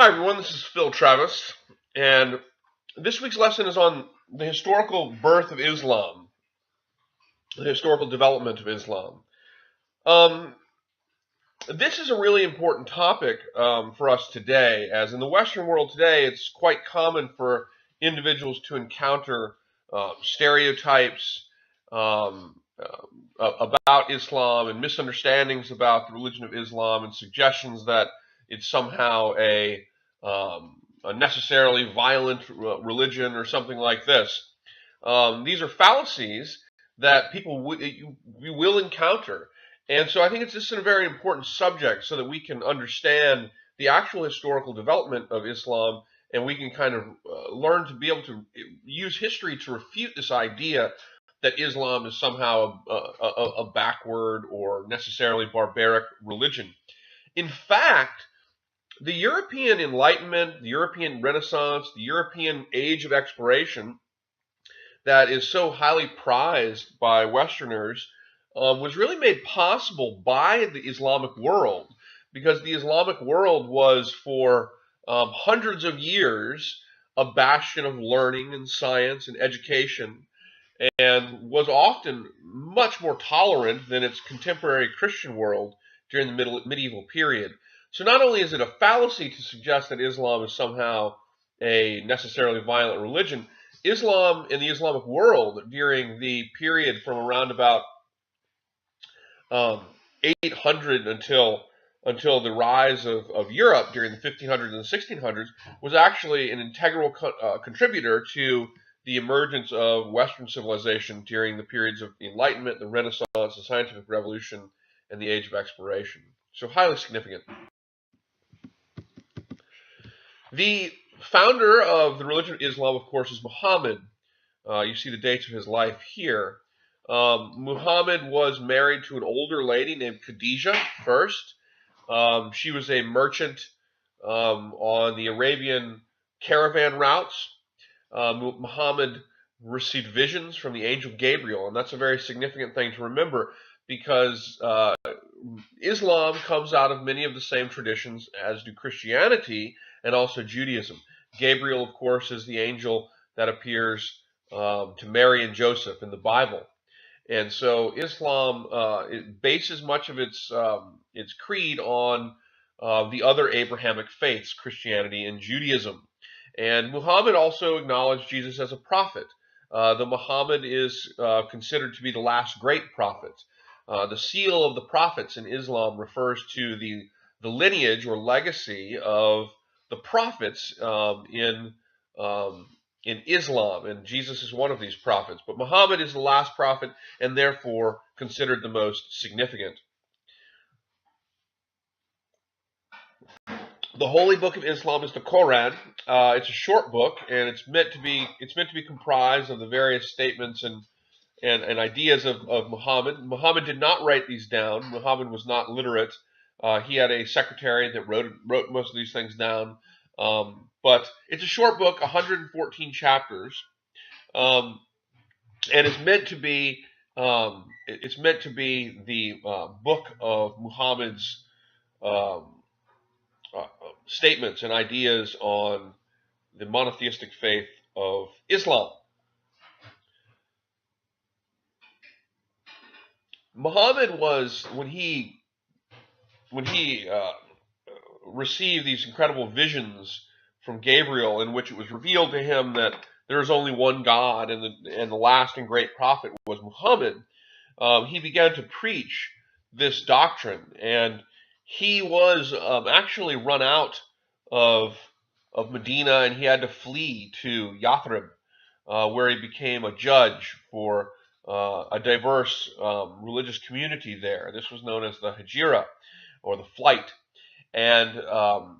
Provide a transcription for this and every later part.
Hi everyone, this is Phil Travis, and this week's lesson is on the historical birth of Islam, the historical development of Islam. This is a really important topic for us today, as in the Western world today, it's quite common for individuals to encounter stereotypes about Islam and misunderstandings about the religion of Islam and suggestions that it's somehow a necessarily violent religion or something like this. These are fallacies that you will encounter. And so I think it's just a very important subject so that we can understand the actual historical development of Islam, and we can kind of learn to be able to use history to refute this idea that Islam is somehow a backward or necessarily barbaric religion. In fact, the European Enlightenment, the European Renaissance, the European Age of Exploration that is so highly prized by Westerners was really made possible by the Islamic world, because the Islamic world was for hundreds of years a bastion of learning and science and education, and was often much more tolerant than its contemporary Christian world during the medieval period. So not only is it a fallacy to suggest that Islam is somehow a necessarily violent religion, Islam in the Islamic world during the period from around about 800 until the rise of Europe during the 1500s and 1600s was actually an integral contributor to the emergence of Western civilization during the periods of the Enlightenment, the Renaissance, the Scientific Revolution, and the Age of Exploration. So highly significant. The founder of the religion of Islam, of course, is Muhammad. You see the dates of his life here. Muhammad was married to an older lady named Khadijah first. She was a merchant on the Arabian caravan routes. Muhammad received visions from the angel Gabriel, and that's a very significant thing to remember, because Islam comes out of many of the same traditions as do Christianity and also Judaism. Gabriel, of course, is the angel that appears to Mary and Joseph in the Bible. And so Islam it bases much of its creed on the other Abrahamic faiths, Christianity and Judaism. And Muhammad also acknowledged Jesus as a prophet. The Muhammad is considered to be the last great prophet. The seal of the prophets in Islam refers to the lineage or legacy of the prophets in Islam, and Jesus is one of these prophets. But Muhammad is the last prophet and therefore considered the most significant. The holy book of Islam is the Quran. It's a short book, and it's meant to be comprised of the various statements and ideas of Muhammad. Muhammad did not write these down. Muhammad was not literate. He had a secretary that wrote most of these things down. But it's a short book, 114 chapters, and it's meant to be the book of Muhammad's statements and ideas on the monotheistic faith of Islam. Muhammad was, when he received these incredible visions from Gabriel, in which it was revealed to him that there is only one God and the last and great prophet was Muhammad, he began to preach this doctrine, and he was actually run out of Medina, and he had to flee to Yathrib, where he became a judge for a diverse religious community there. This was known as the Hijra, or the flight. And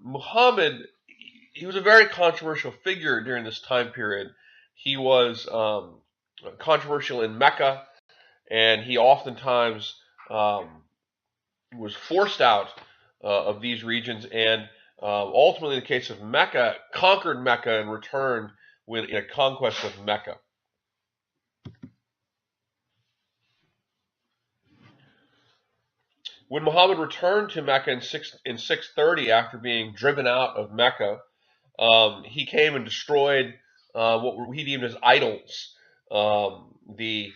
Muhammad, he was a very controversial figure during this time period. He was controversial in Mecca, and he oftentimes was forced out of these regions, and ultimately, in the case of Mecca, conquered Mecca and returned in a conquest of Mecca. When Muhammad returned to Mecca in 630 after being driven out of Mecca, he came and destroyed what he deemed as idols, the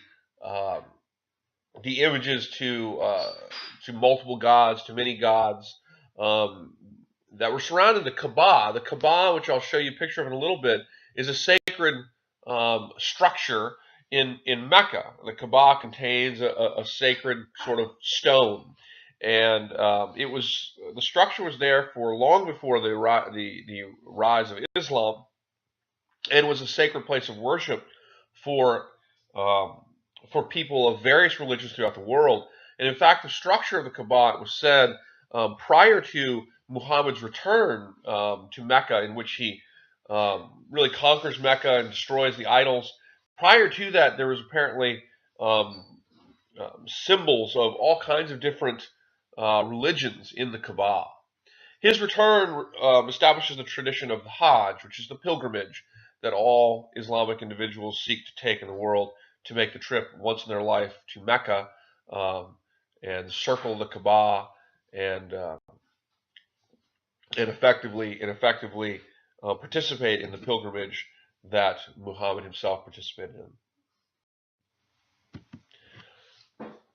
images to multiple gods, to many gods, that were surrounding the Kaaba. The Kaaba, which I'll show you a picture of in a little bit, is a sacred structure in Mecca. The Kaaba contains a sacred sort of stone, and the structure was there for long before the rise of Islam, and was a sacred place of worship for people of various religions throughout the world. And in fact, the structure of the Kaaba, it was said, prior to Muhammad's return to Mecca, in which he really conquers Mecca and destroys the idols. Prior to that, there was apparently symbols of all kinds of different religions in the Kaaba. His return establishes the tradition of the Hajj, which is the pilgrimage that all Islamic individuals seek to take in the world, to make the trip once in their life to Mecca and circle the Kaaba and effectively participate in the pilgrimage that Muhammad himself participated in.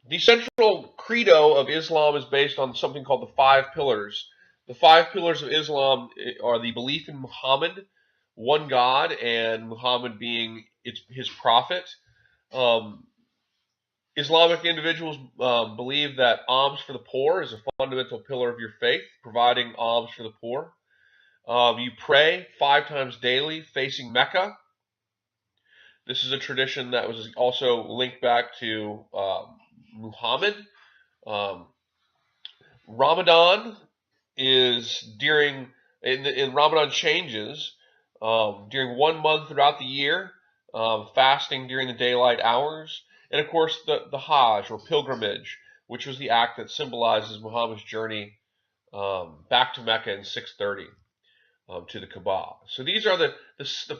The central credo of Islam is based on something called the 5 pillars. The 5 pillars of Islam are the belief in Muhammad, one God, and Muhammad being his prophet. Islamic individuals believe that alms for the poor is a fundamental pillar of your faith, providing alms for the poor. You pray 5 times daily facing Mecca. This is a tradition that was also linked back to Muhammad. Ramadan is in Ramadan changes during 1 month throughout the year, fasting during the daylight hours, and of course the Hajj, or pilgrimage, which was the act that symbolizes Muhammad's journey back to Mecca in 630 to the Kaaba. So these are the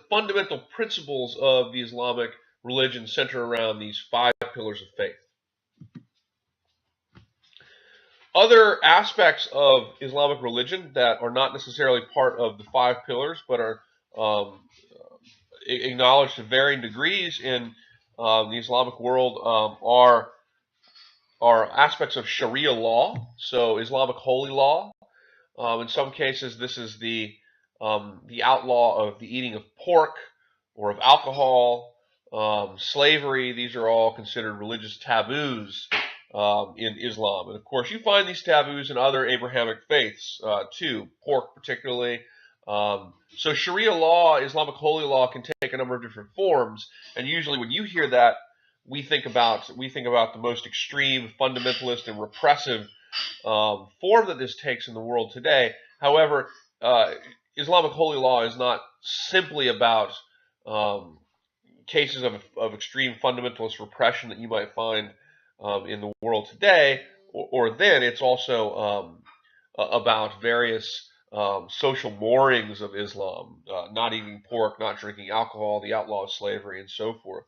fundamental principles of the Islamic religion, centered around these 5 pillars of faith. Other aspects of Islamic religion that are not necessarily part of the 5 pillars, but are acknowledged to varying degrees in the Islamic world, are aspects of Sharia law, so Islamic holy law. In some cases, this is the outlaw of the eating of pork or of alcohol, slavery. These are all considered religious taboos in Islam. And of course, you find these taboos in other Abrahamic faiths too, pork particularly. So Sharia law, Islamic holy law, can take a number of different forms. And usually when you hear that, we think about the most extreme, fundamentalist, and repressive form that this takes in the world today. However, Islamic holy law is not simply about cases of extreme fundamentalist repression that you might find in the world today, or then. It's also about various social moorings of Islam, not eating pork, not drinking alcohol, the outlaw of slavery, and so forth.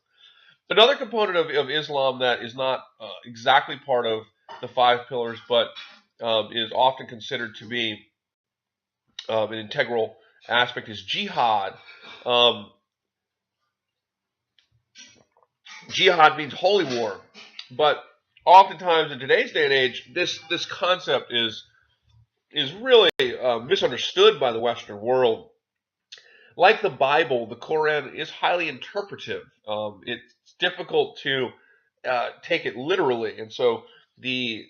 Another component of Islam that is not exactly part of the 5 pillars, but is often considered to be an integral aspect, is jihad. Jihad means holy war, but oftentimes in today's day and age, this concept is really misunderstood by the Western world. Like the Bible, the Quran is highly interpretive. It's difficult to take it literally, and so the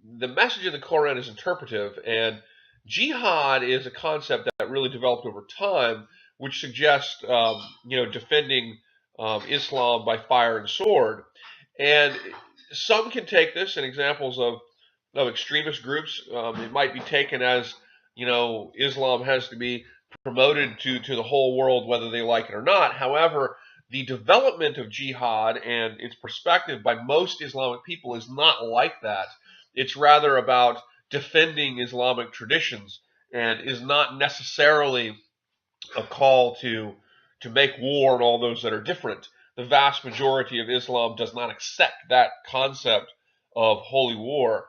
message of the Quran is interpretive. And jihad is a concept that really developed over time, which suggests defending Islam by fire and sword. And some can take this in examples of extremist groups. It might be taken as, Islam has to be promoted to the whole world, whether they like it or not. However, the development of jihad and its perspective by most Islamic people is not like that. It's rather about defending Islamic traditions, and is not necessarily a call to make war on all those that are different. The vast majority of Islam does not accept that concept of holy war.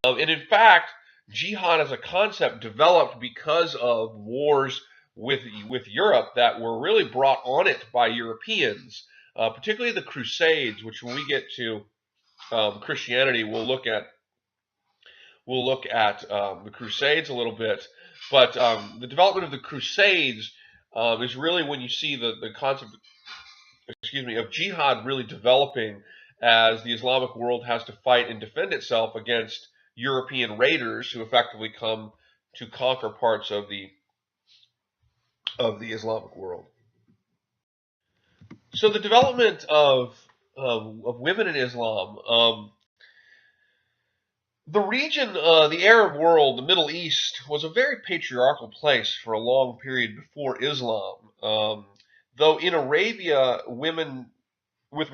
And in fact, jihad as a concept developed because of wars with Europe that were really brought on it by Europeans, particularly the Crusades, which when we get to Christianity, we'll look at the Crusades a little bit. But the development of the Crusades is really when you see the concept, of jihad really developing as the Islamic world has to fight and defend itself against European raiders who effectively come to conquer parts of the Islamic world. So the development of women in Islam, the region, the Arab world, the Middle East, was a very patriarchal place for a long period before Islam. Though in Arabia, women, with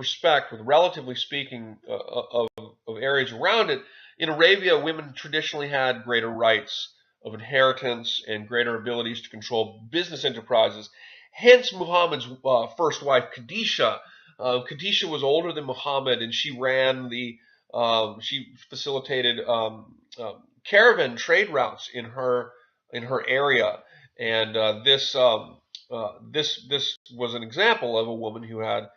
relatively speaking, of areas around it, in Arabia, women traditionally had greater rights of inheritance and greater abilities to control business enterprises. Hence, Muhammad's first wife, Khadijah. Khadijah was older than Muhammad, and she facilitated caravan trade routes in her area, and this was an example of a woman who had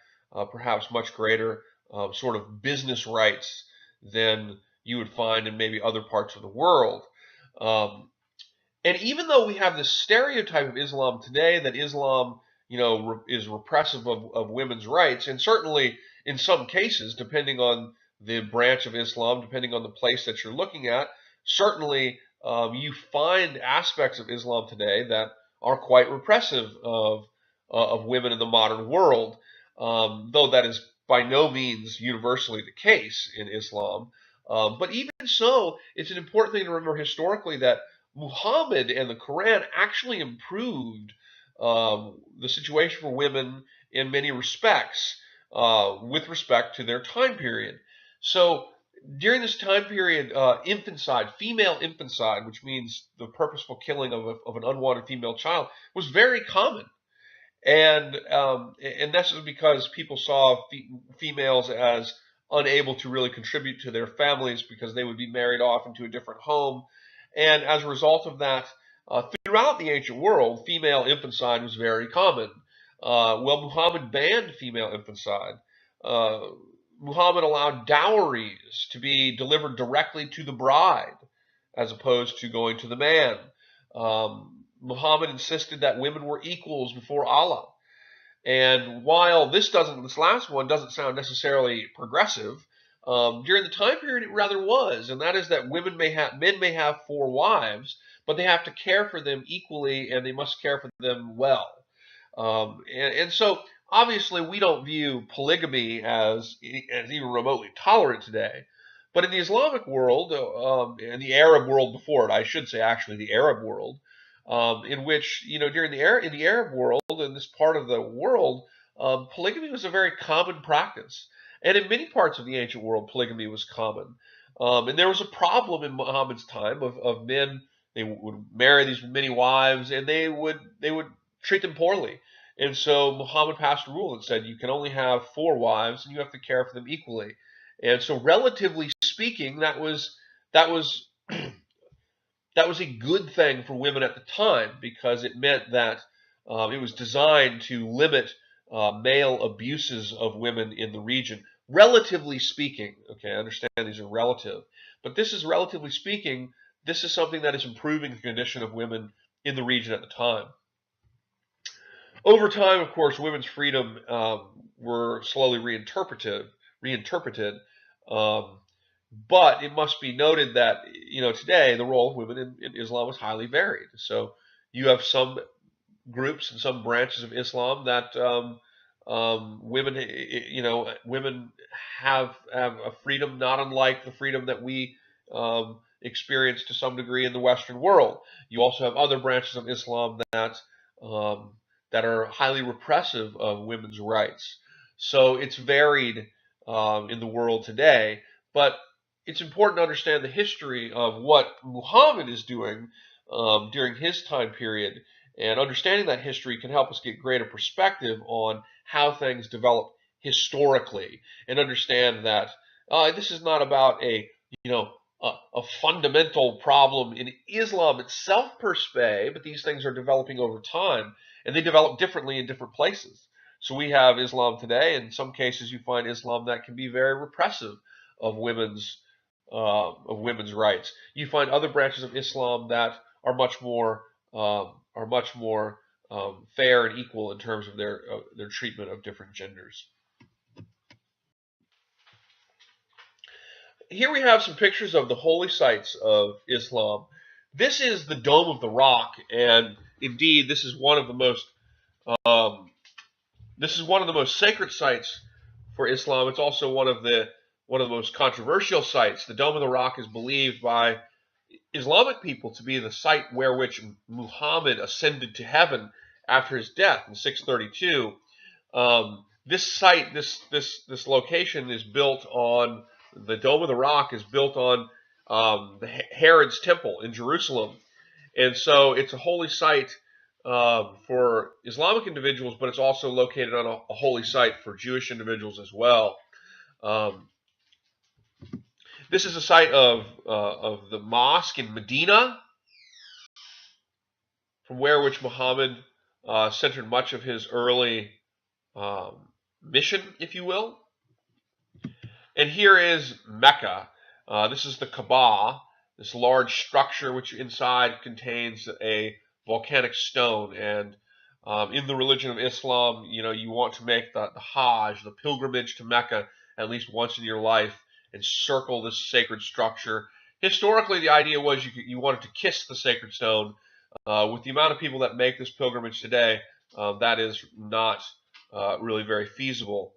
perhaps much greater sort of business rights than you would find in maybe other parts of the world. Um, and even though we have this stereotype of Islam today that Islam, is repressive of women's rights, and certainly in some cases, depending on the branch of Islam, depending on the place that you're looking at, certainly you find aspects of Islam today that are quite repressive of women in the modern world, though that is by no means universally the case in Islam. But even so, it's an important thing to remember historically that Muhammad and the Quran actually improved the situation for women in many respects with respect to their time period. So during this time period, female infanticide, which means the purposeful killing of an unwanted female child, was very common. And that's because people saw females as unable to really contribute to their families because they would be married off into a different home. And as a result of that, throughout the ancient world, female infanticide was very common. Muhammad banned female infanticide. Muhammad allowed dowries to be delivered directly to the bride as opposed to going to the man. Muhammad insisted that women were equals before Allah. And while this last one doesn't sound necessarily progressive, during the time period it rather was, and that is that men may have 4 wives, but they have to care for them equally, and they must care for them well. And so obviously we don't view polygamy as even remotely tolerant today. But in the Islamic world, and the Arab world before it, I should say actually the Arab world, in which, in the Arab world, in this part of the world, polygamy was a very common practice. And in many parts of the ancient world, polygamy was common. And there was a problem in Muhammad's time of men. They would marry these many wives, and they would treat them poorly. And so Muhammad passed a rule that said you can only have 4 wives, and you have to care for them equally. And so, relatively speaking, that was that was a good thing for women at the time because it meant that it was designed to limit male abuses of women in the region. Relatively speaking, okay, I understand these are relative, but this is relatively speaking, this is something that is improving the condition of women in the region at the time. Over time, of course, women's freedom were slowly reinterpreted. But it must be noted that, today the role of women in Islam is highly varied. So you have some groups and some branches of Islam that women have a freedom not unlike the freedom that we experience to some degree in the Western world. You also have other branches of Islam that are highly repressive of women's rights. So it's varied in the world today, but it's important to understand the history of what Muhammad is doing during his time period, and understanding that history can help us get greater perspective on how things develop historically, and understand that this is not about a a fundamental problem in Islam itself per se, but these things are developing over time, and they develop differently in different places. So we have Islam today. In some cases, you find Islam that can be very repressive of women's rights. You find other branches of Islam that are much more fair and equal in terms of their treatment of different genders. Here we have some pictures of the holy sites of Islam. This is the Dome of the Rock, and indeed, this is one of the most sacred sites for Islam. It's also one of the most controversial sites. The Dome of the Rock is believed by Islamic people to be the site where which Muhammad ascended to heaven after his death in 632. This site, this location is built on. The Dome of the Rock is built on Herod's temple in Jerusalem. And so it's a holy site for Islamic individuals, but it's also located on a holy site for Jewish individuals as well. This is a site of the mosque in Medina, from where which Muhammad centered much of his early mission, if you will. And here is Mecca. This is the Kaaba, this large structure which inside contains a volcanic stone. And in the religion of Islam, you want to make the Hajj, the pilgrimage to Mecca, at least once in your life and circle this sacred structure. Historically, the idea was you wanted to kiss the sacred stone. With the amount of people that make this pilgrimage today, that is not really very feasible.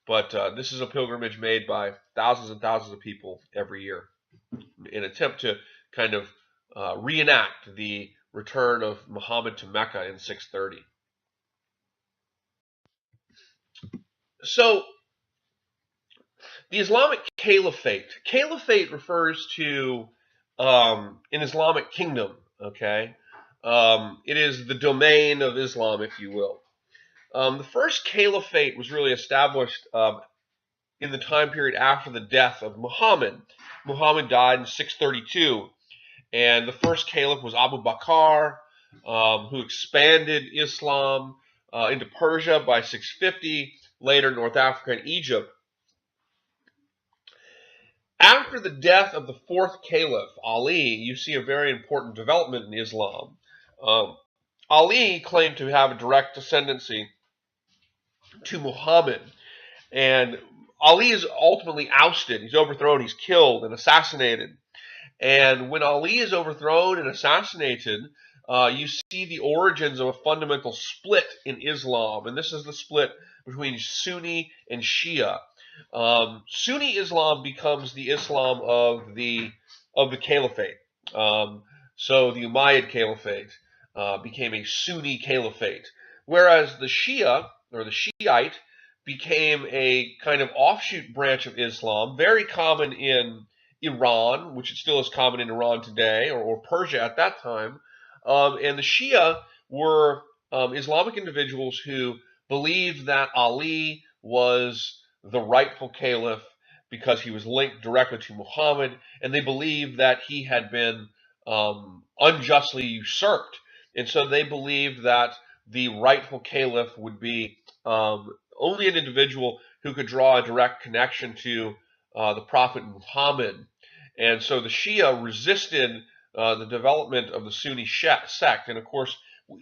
But this is a pilgrimage made by thousands and thousands of people every year in an attempt to kind of reenact the return of Muhammad to Mecca in 630. So the Islamic Caliphate. Caliphate refers to an Islamic kingdom, okay? It is the domain of Islam, if you will. The first caliphate was really established in the time period after the death of Muhammad. Muhammad died in 632, and the first caliph was Abu Bakr, who expanded Islam into Persia by 650, later North Africa and Egypt. After the death of the fourth caliph, Ali, you see a very important development in Islam. Ali claimed to have a direct descendancy to Muhammad, and Ali is ultimately ousted. He's overthrown, he's killed and assassinated. And when Ali is overthrown and assassinated, you see the origins of a fundamental split in Islam, and this is the split between Sunni and Shia. Sunni Islam becomes the Islam of the caliphate. So the Umayyad Caliphate became a Sunni Caliphate, whereas the Shia, or the Shiite, became a kind of offshoot branch of Islam, very common in Iran, which it still is common in Iran today, or Persia at that time. And the Shia were Islamic individuals who believed that Ali was the rightful caliph because he was linked directly to Muhammad, and they believed that he had been unjustly usurped. And so they believed that the rightful caliph would be only an individual who could draw a direct connection to the Prophet Muhammad. And so the Shia resisted the development of the Sunni sect. And of course,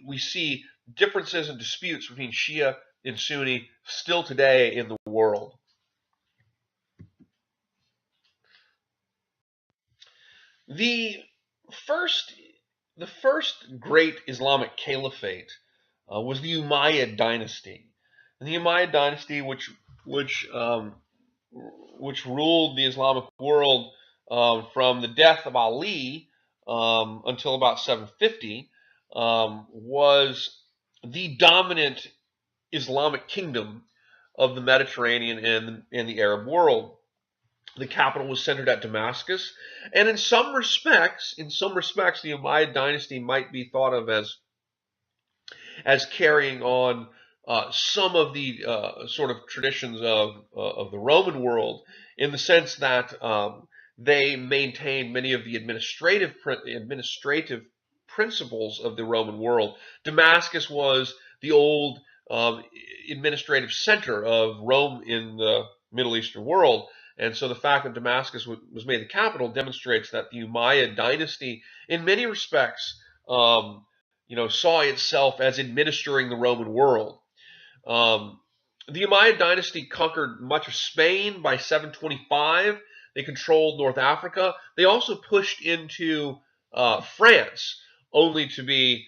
we see differences and disputes between Shia and Sunni still today in the world. The first great Islamic caliphate was the Umayyad Dynasty. And the Umayyad Dynasty, which ruled the Islamic world from the death of Ali until about 750, was the dominant Islamic kingdom of the Mediterranean and the Arab world. The capital was centered at Damascus, and in some respects, the Umayyad Dynasty might be thought of as carrying on some of the sort of traditions of the Roman world, in the sense that they maintained many of the administrative principles of the Roman world. Damascus was the old administrative center of Rome in the Middle Eastern world. And so the fact that Damascus was made the capital demonstrates that the Umayyad dynasty, in many respects, saw itself as administering the Roman world. The Umayyad dynasty conquered much of Spain by 725. They controlled North Africa. They also pushed into France, only to be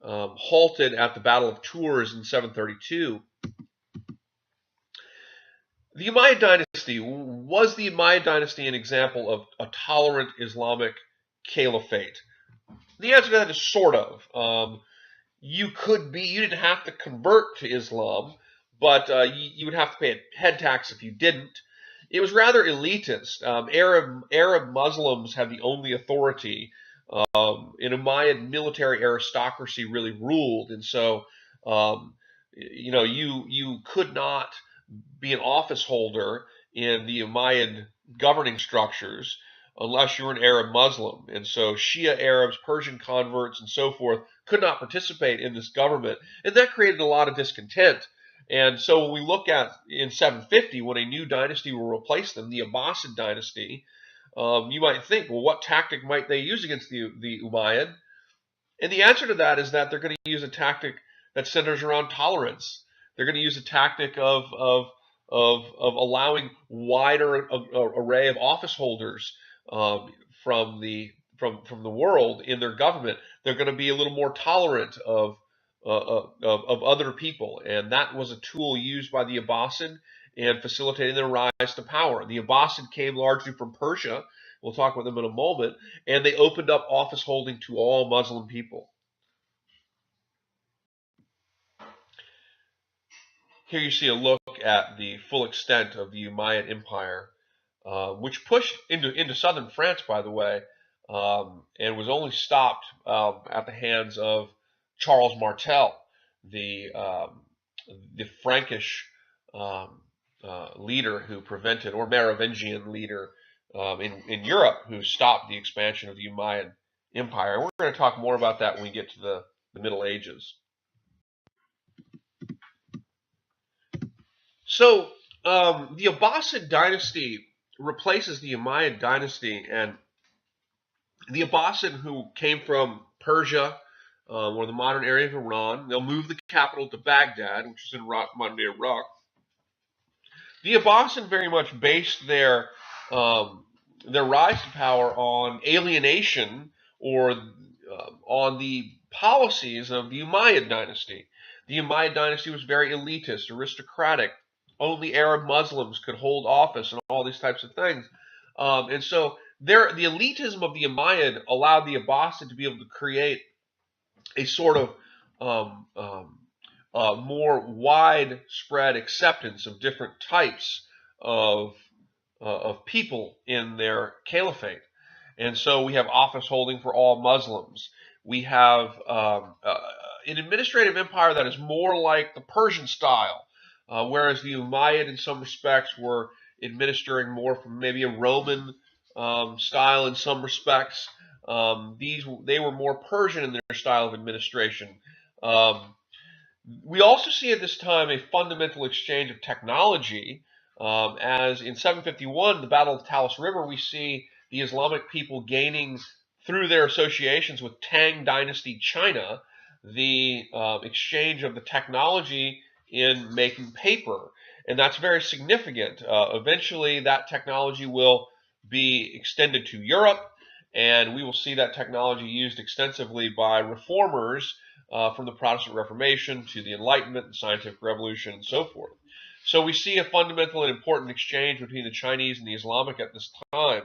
halted at the Battle of Tours in 732. The Umayyad dynasty, was the Umayyad dynasty an example of a tolerant Islamic caliphate? The answer to that is sort of. You didn't have to convert to Islam, but you would have to pay a head tax if you didn't. It was rather elitist. Arab Muslims had the only authority. In Umayyad, military aristocracy really ruled, and so you could not be an office holder in the Umayyad governing structures unless you were an Arab Muslim. And so Shia Arabs, Persian converts, and so forth could not participate in this government, and that created a lot of discontent. And so when we look at in 750, when a new dynasty will replace them, the Abbasid Dynasty, you might think, well, what tactic might they use against the Umayyad? And the answer to that is that they're going to use a tactic that centers around tolerance. They're going to use a tactic of allowing wider array of office holders from the world in their government. They're going to be a little more tolerant of other people, and that was a tool used by the Abbasid in facilitating their rise to power. The Abbasid came largely from Persia. We'll talk about them in a moment, and they opened up office holding to all Muslim people. Here you see a look at the full extent of the Umayyad Empire, which pushed into southern France, by the way, and was only stopped at the hands of Charles Martel, the Frankish leader who prevented, or Merovingian leader in Europe, who stopped the expansion of the Umayyad Empire. We're going to talk more about that when we get to the Middle Ages. So the Abbasid dynasty replaces the Umayyad dynasty, and the Abbasid, who came from Persia, or the modern area of Iran, they'll move the capital to Baghdad, which is in modern-day Iraq. The Abbasid very much based their rise to power on alienation, or on the policies of the Umayyad dynasty. The Umayyad dynasty was very elitist, aristocratic. Only Arab Muslims could hold office and all these types of things. And so the elitism of the Umayyad allowed the Abbasid to be able to create a sort of more widespread acceptance of different types of people in their caliphate. And so we have office holding for all Muslims. We have an administrative empire that is more like the Persian style, whereas the Umayyad in some respects were administering more from maybe a Roman style in some respects. They were more Persian in their style of administration. We also see at this time a fundamental exchange of technology, as in 751, the Battle of the Talas River, we see the Islamic people gaining, through their associations with Tang Dynasty China, the exchange of the technology in making paper. And that's very significant. Eventually, that technology will be extended to Europe, and we will see that technology used extensively by reformers from the Protestant Reformation to the Enlightenment, the Scientific Revolution, and so forth. So we see a fundamental and important exchange between the Chinese and the Islamic at this time.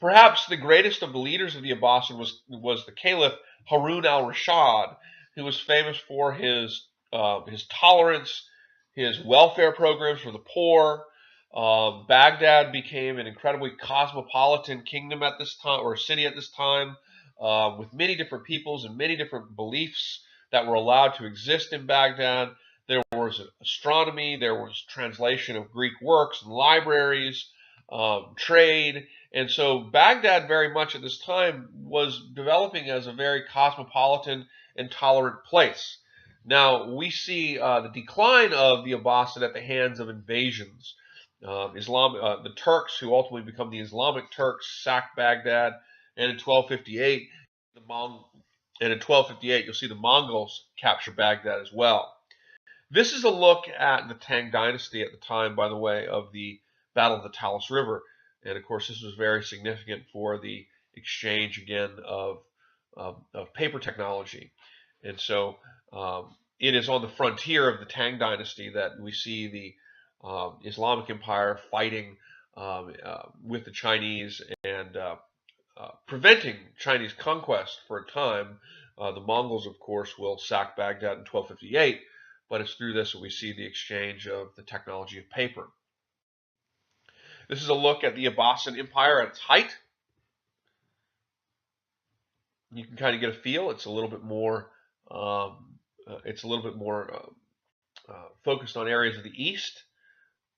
Perhaps the greatest of the leaders of the Abbasid was the Caliph Harun al-Rashid, who was famous for his tolerance, his welfare programs for the poor. Baghdad became an incredibly cosmopolitan kingdom at this time, or city at this time, with many different peoples and many different beliefs that were allowed to exist in Baghdad. there was astronomy, there was translation of Greek works and libraries, trade. And so Baghdad very much at this time was developing as a very cosmopolitan and tolerant place. Now we see the decline of the Abbasid at the hands of invasions. The Turks, who ultimately become the Islamic Turks, sacked Baghdad, and in 1258, you'll see the Mongols capture Baghdad as well. This is a look at the Tang Dynasty at the time, by the way, of the Battle of the Talas River. And of course, this was very significant for the exchange, again, of paper technology. And so it is on the frontier of the Tang Dynasty that we see the Islamic Empire fighting with the Chinese and preventing Chinese conquest for a time. The Mongols, of course, will sack Baghdad in 1258, but it's through this that we see the exchange of the technology of paper. This is a look at the Abbasid Empire at its height. You can kind of get a feel. It's a little bit more. Focused on areas of the east.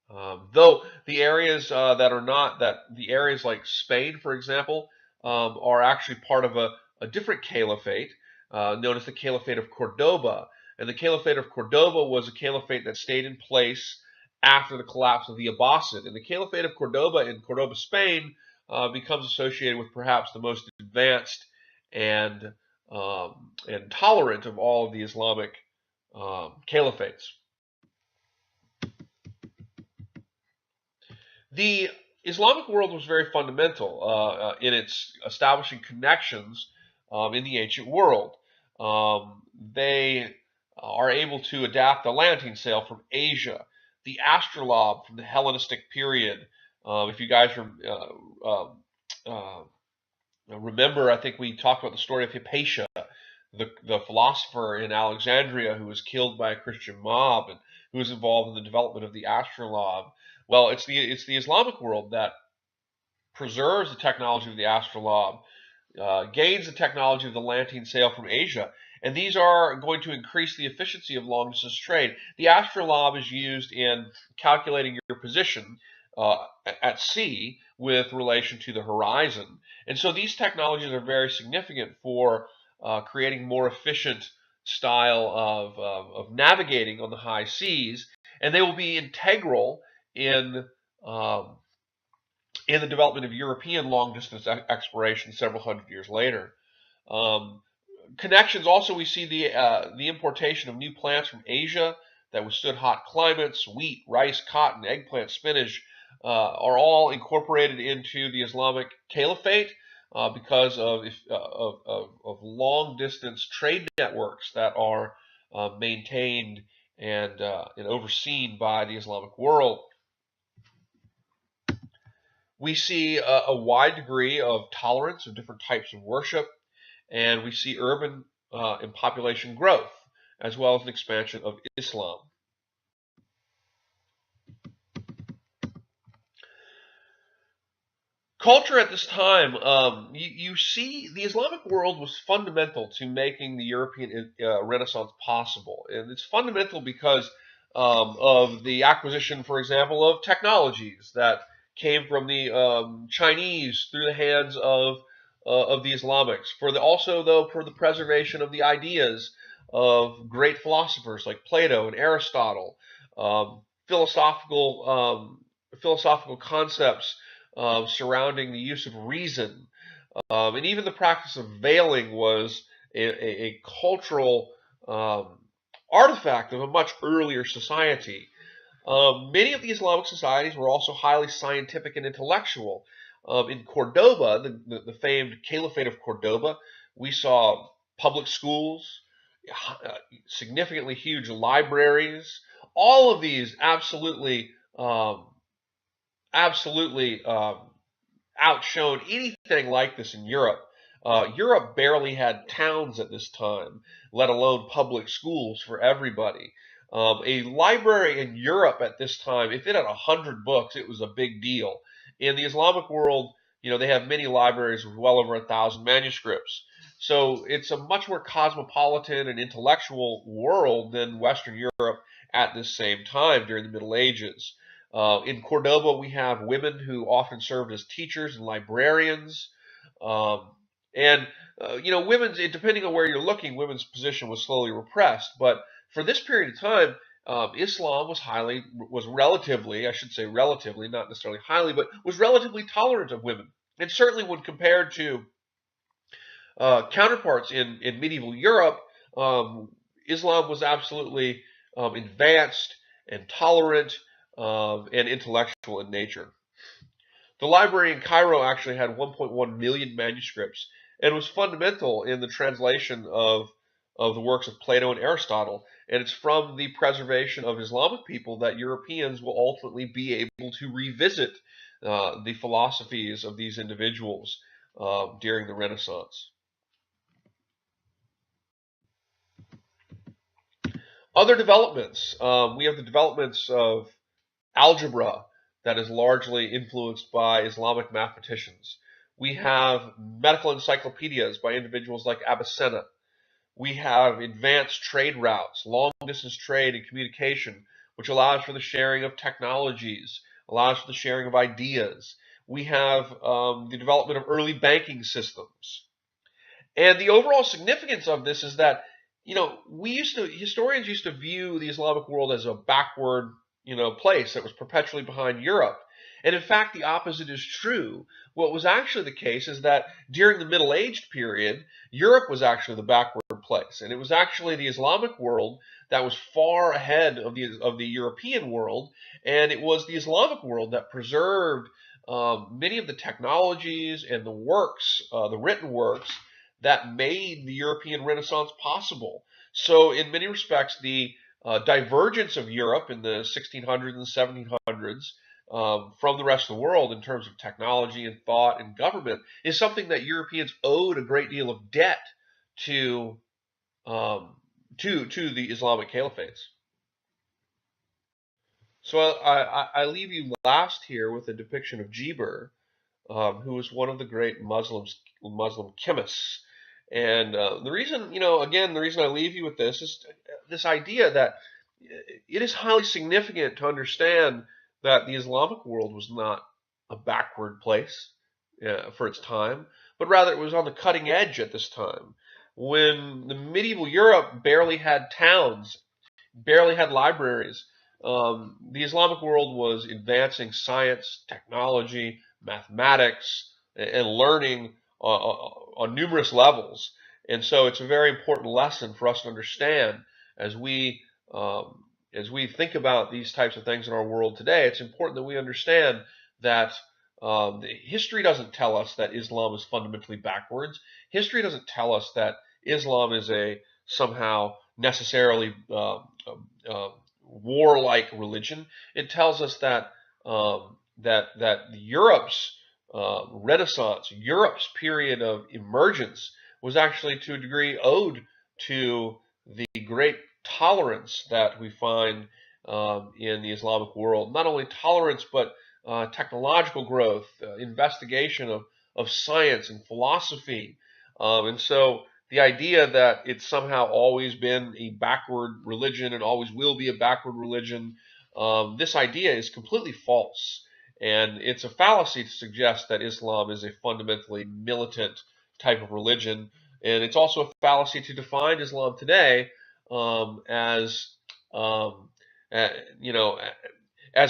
Though the areas the areas like Spain, for example, are actually part of a different caliphate known as the Caliphate of Cordoba. And the Caliphate of Cordoba was a caliphate that stayed in place after the collapse of the Abbasid. And the Caliphate of Cordoba in Cordoba, Spain, becomes associated with perhaps the most advanced and tolerant of all of the Islamic caliphates. The Islamic world was very fundamental in its establishing connections in the ancient world. They are able to adapt the Lantine sail from Asia, the astrolabe from the Hellenistic period. If you guys remember, I think we talked about the story of Hypatia, the philosopher in Alexandria who was killed by a Christian mob and who was involved in the development of the astrolabe. Well, it's the Islamic world that preserves the technology of the astrolabe, gains the technology of the Lantine sail from Asia, and these are going to increase the efficiency of long-distance trade. The astrolabe is used in calculating your position at sea with relation to the horizon. And so these technologies are very significant for creating more efficient style of navigating on the high seas, and they will be integral in the development of European long-distance exploration several hundred years later. Connections also, we see the importation of new plants from Asia that withstood hot climates. Wheat, rice, cotton, eggplant, spinach are all incorporated into the Islamic Caliphate because of long-distance trade networks that are maintained and overseen by the Islamic world. We see a wide degree of tolerance of different types of worship, and we see urban and population growth, as well as an expansion of Islam. Culture at this time, you see the Islamic world was fundamental to making the European Renaissance possible. And it's fundamental because of the acquisition, for example, of technologies that came from the Chinese through the hands of the Islamics. Also, though, for the preservation of the ideas of great philosophers like Plato and Aristotle, philosophical concepts surrounding the use of reason, and even the practice of veiling was a cultural artifact of a much earlier society. Many of the Islamic societies were also highly scientific and intellectual. In Cordoba, the famed Caliphate of Cordoba, we saw public schools, significantly huge libraries. All of these absolutely outshone anything like this in Europe. Europe barely had towns at this time, let alone public schools for everybody. A library in Europe at this time, if it had 100 books, it was a big deal. In the Islamic world, they have many libraries with well over 1,000 manuscripts. So it's a much more cosmopolitan and intellectual world than Western Europe, at this same time during the Middle Ages. In Cordoba, we have women who often served as teachers and librarians. Um, and women's, depending on where you're looking, women's position was slowly repressed. But for this period of time, Islam was relatively, I should say relatively, not necessarily highly, but was relatively tolerant of women. And certainly when compared to counterparts in medieval Europe, Islam was absolutely advanced and tolerant and intellectual in nature. The library in Cairo actually had 1.1 million manuscripts and was fundamental in the translation of the works of Plato and Aristotle. And it's from the preservation of Islamic people that Europeans will ultimately be able to revisit the philosophies of these individuals during the Renaissance. Other developments. We have the developments of algebra that is largely influenced by Islamic mathematicians. We have medical encyclopedias by individuals like Avicenna. We have advanced trade routes, long-distance trade and communication, which allows for the sharing of technologies, allows for the sharing of ideas. We have the development of early banking systems. And the overall significance of this is that, historians used to view the Islamic world as a backward, place that was perpetually behind Europe. And in fact, the opposite is true. What was actually the case is that during the Middle Aged period, Europe was actually the backward place. And it was actually the Islamic world that was far ahead of the European world. And it was the Islamic world that preserved many of the technologies and the works, the written works, that made the European Renaissance possible. So in many respects, the divergence of Europe in the 1600s and 1700s from the rest of the world in terms of technology and thought and government is something that Europeans owed a great deal of debt to the Islamic Caliphates. So I leave you last here with a depiction of Geber, who was one of the great Muslim chemists. And the reason, the reason I leave you with this is this idea that it is highly significant to understand that the Islamic world was not a backward place for its time, but rather it was on the cutting edge at this time. When the medieval Europe barely had towns, barely had libraries, the Islamic world was advancing science, technology, mathematics, and learning on numerous levels. And so it's a very important lesson for us to understand as we think about these types of things in our world today. It's important that we understand that history doesn't tell us that Islam is fundamentally backwards. History doesn't tell us that Islam is a somehow necessarily warlike religion. It tells us that Europe's Renaissance, Europe's period of emergence, was actually to a degree owed to the great tolerance that we find in the Islamic world. Not only tolerance, but technological growth, investigation of science and philosophy. And so the idea that it's somehow always been a backward religion and always will be a backward religion, this idea is completely false. And it's a fallacy to suggest that Islam is a fundamentally militant type of religion. And it's also a fallacy to define Islam today as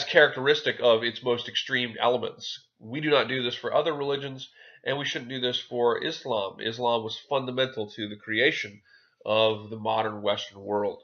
characteristic of its most extreme elements. We do not do this for other religions, and we shouldn't do this for Islam. Islam was fundamental to the creation of the modern Western world.